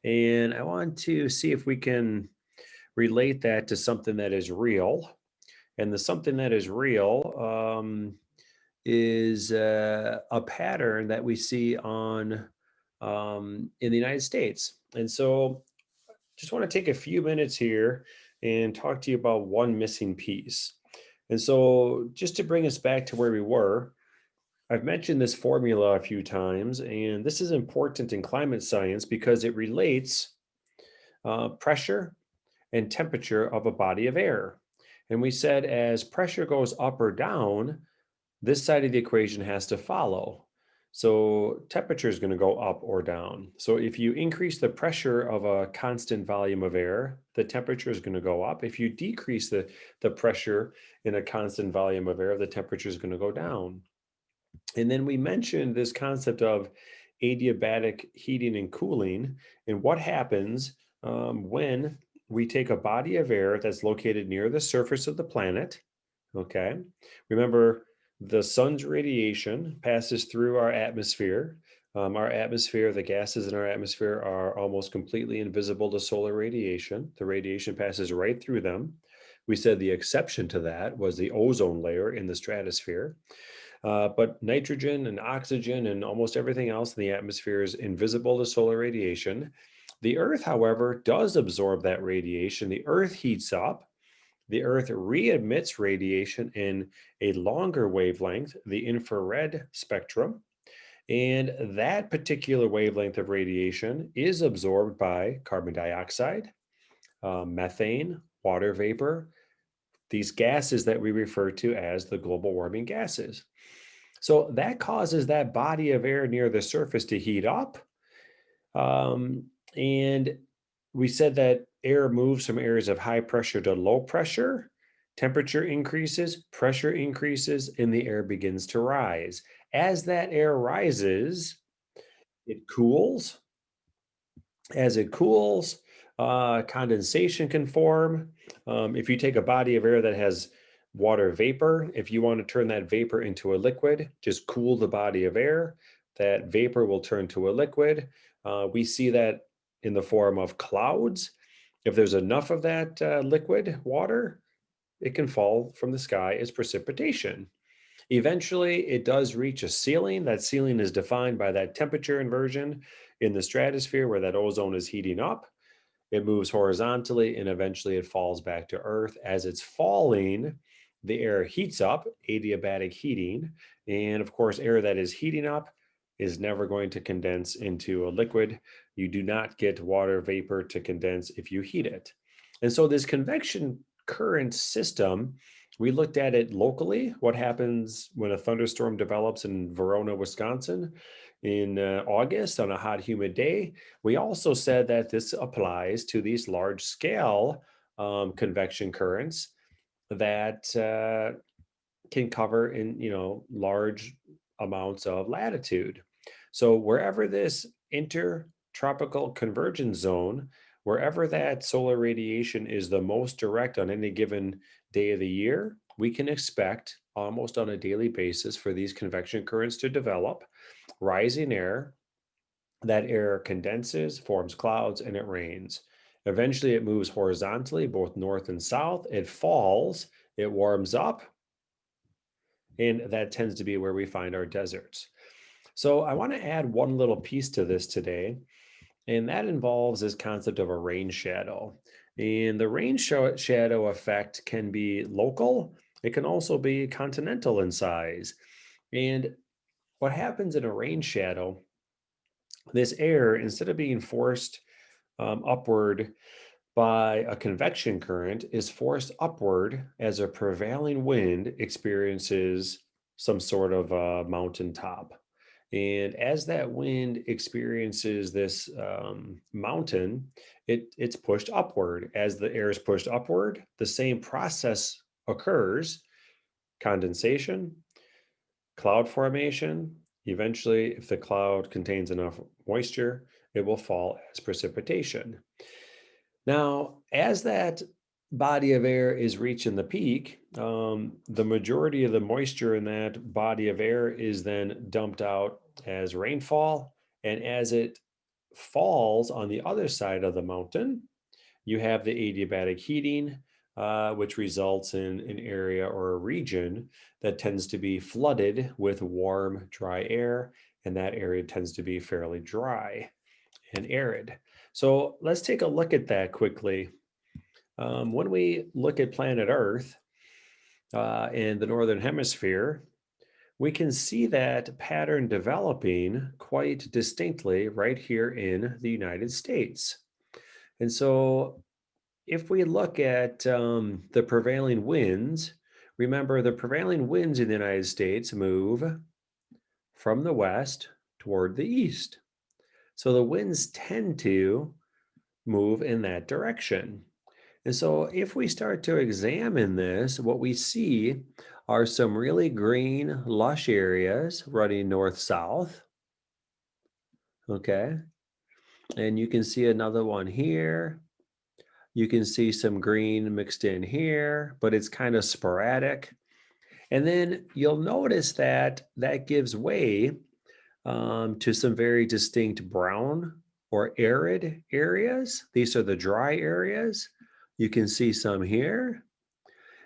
And I want to see if we can relate that to something that is real. And the something that is real is a pattern that we see on in the United States. And so just want to take a few minutes here and talk to you about one missing piece. And so just to bring us back to where we were, I've mentioned this formula a few times, and this is important in climate science because it relates pressure and temperature of a body of air. And we said as pressure goes up or down, this side of the equation has to follow. So temperature is going to go up or down. So if you increase the pressure of a constant volume of air, the temperature is going to go up. If you decrease the pressure in a constant volume of air, the temperature is going to go down. And then we mentioned this concept of adiabatic heating and cooling, and what happens when we take a body of air that's located near the surface of the planet. Okay. Remember, the sun's radiation passes through our atmosphere. Our atmosphere, the gases in our atmosphere are almost completely invisible to solar radiation. The radiation passes right through them. We said the exception to that was the ozone layer in the stratosphere. But nitrogen and oxygen and almost everything else in the atmosphere is invisible to solar radiation. The Earth, however, does absorb that radiation. The Earth heats up. The Earth re-emits radiation in a longer wavelength, the infrared spectrum. And that particular wavelength of radiation is absorbed by carbon dioxide, methane, water vapor, these gases that we refer to as the global warming gases. So that causes that body of air near the surface to heat up. And we said that air moves from areas of high pressure to low pressure. Temperature increases, pressure increases, and the air begins to rise. As that air rises, it cools. As it cools, condensation can form. If you take a body of air that has water vapor, if you want to turn that vapor into a liquid, just cool the body of air. That vapor will turn to a liquid. We see that in the form of clouds. If there's enough of that liquid water, it can fall from the sky as precipitation. Eventually, it does reach a ceiling. That ceiling is defined by that temperature inversion in the stratosphere where that ozone is heating up. It moves horizontally and eventually it falls back to Earth. As it's falling, the air heats up, adiabatic heating. And of course, air that is heating up is never going to condense into a liquid. You do not get water vapor to condense if you heat it. And so, this convection current system, we looked at it locally. What happens when a thunderstorm develops in Verona, Wisconsin in August on a hot, humid day? We also said that this applies to these large scale convection currents that can cover in large amounts of latitude. So wherever this intertropical convergence zone, wherever that solar radiation is the most direct on any given day of the year, we can expect almost on a daily basis for these convection currents to develop rising air. That air condenses, forms clouds, and it rains. Eventually, it moves horizontally, both north and south. It falls, it warms up, and that tends to be where we find our deserts. So, I want to add one little piece to this today, and that involves this concept of a rain shadow. And the shadow effect can be local, it can also be continental in size. And what happens in a rain shadow, this air, instead of being forced upward by a convection current, is forced upward as a prevailing wind experiences some sort of a mountaintop. And as that wind experiences this mountain, it's pushed upward. As the air is pushed upward, the same process occurs: condensation, cloud formation. Eventually, if the cloud contains enough moisture, it will fall as precipitation. Now, as that body of air is reaching the peak, the majority of the moisture in that body of air is then dumped out as rainfall. And as it falls on the other side of the mountain, you have the adiabatic heating, which results in an area or a region that tends to be flooded with warm, dry air, and that area tends to be fairly dry and arid. So let's take a look at that quickly. When we look at planet Earth in the Northern Hemisphere, we can see that pattern developing quite distinctly right here in the United States. And so if we look at the prevailing winds, remember the prevailing winds in the United States move from the west toward the east. So the winds tend to move in that direction. And so if we start to examine this, what we see are some really green, lush areas running north-south. Okay. And you can see another one here. You can see some green mixed in here, but it's kind of sporadic. And then you'll notice that that gives way to some very distinct brown or arid areas. These are the dry areas. You can see some here,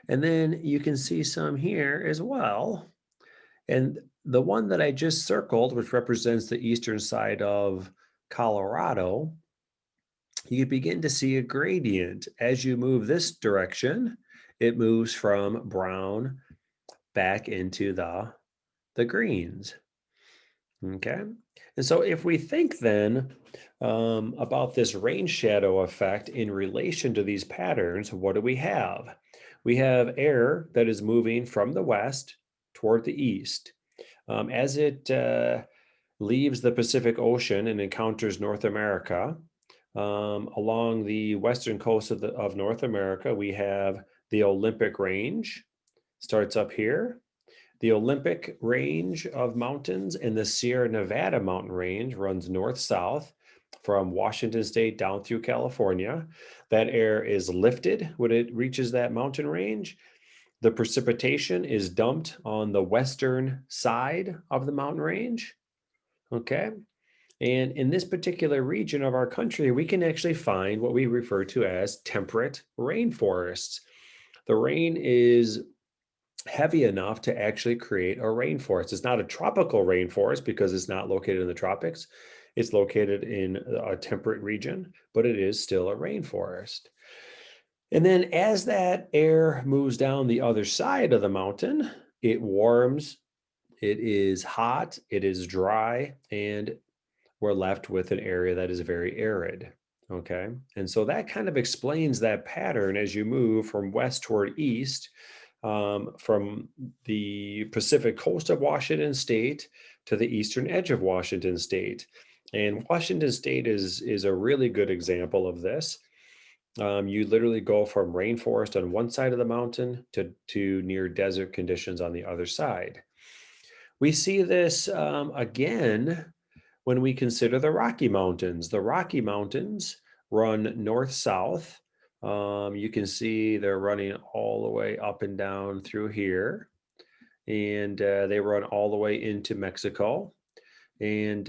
and then you can see some here as well. And the one that I just circled, which represents the eastern side of Colorado, you begin to see a gradient. As you move this direction, it moves from brown back into the greens. Okay. And so if we think then about this rain shadow effect in relation to these patterns, what do we have? We have air that is moving from the west toward the east. As it leaves the Pacific Ocean and encounters North America, along the western coast of North America, we have the Olympic Range, starts up here. The Olympic Range of mountains and the Sierra Nevada mountain range runs north-south from Washington State down through California. That air is lifted when it reaches that mountain range. The precipitation is dumped on the western side of the mountain range. Okay. And in this particular region of our country, we can actually find what we refer to as temperate rainforests. The rain is heavy enough to actually create a rainforest. It's not a tropical rainforest because it's not located in the tropics. It's located in a temperate region, but it is still a rainforest. And then as that air moves down the other side of the mountain, it warms, it is hot, it is dry, and we're left with an area that is very arid. Okay. And so that kind of explains that pattern as you move from west toward east, from the Pacific coast of Washington State to the eastern edge of Washington State. And Washington State is a really good example of this. You literally go from rainforest on one side of the mountain to near desert conditions on the other side. We see this again when we consider the Rocky Mountains. The Rocky Mountains run north-south. You can see they're running all the way up and down through here, and they run all the way into Mexico. And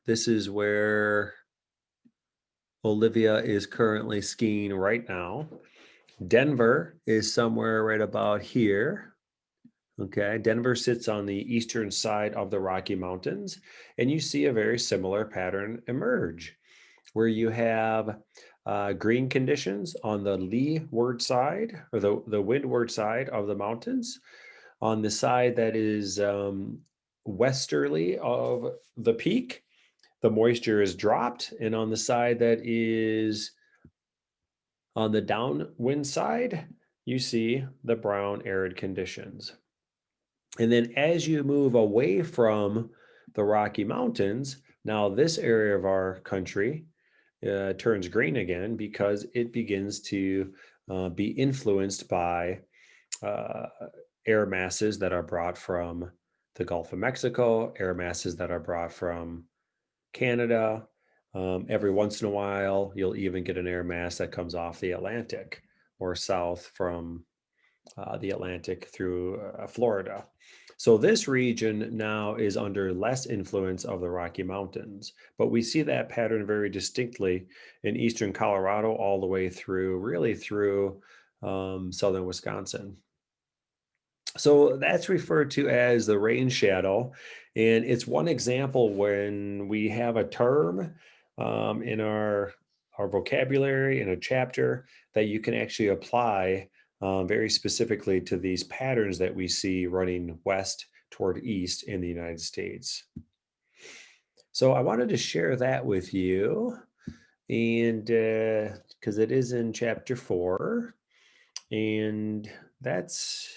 this is where Olivia is currently skiing right now. Denver is somewhere right about here. Okay, Denver sits on the eastern side of the Rocky Mountains, and you see a very similar pattern emerge where you have green conditions on the leeward side or the windward side of the mountains. On the side that is westerly of the peak, the moisture is dropped, and on the side that is on the downwind side, you see the brown arid conditions. And then as you move away from the Rocky Mountains, now this area of our country turns green again because it begins to be influenced by uh, air masses that are brought from the Gulf of Mexico, air masses that are brought from Canada. Every once in a while, you'll even get an air mass that comes off the Atlantic or south from the Atlantic through Florida. So this region now is under less influence of the Rocky Mountains, but we see that pattern very distinctly in eastern Colorado all the way through, really through southern Wisconsin. So that's referred to as the rain shadow. And it's one example when we have a term in our vocabulary in a chapter that you can actually apply very specifically to these patterns that we see running west toward east in the United States. So I wanted to share that with you. And because it is in chapter 4, and that's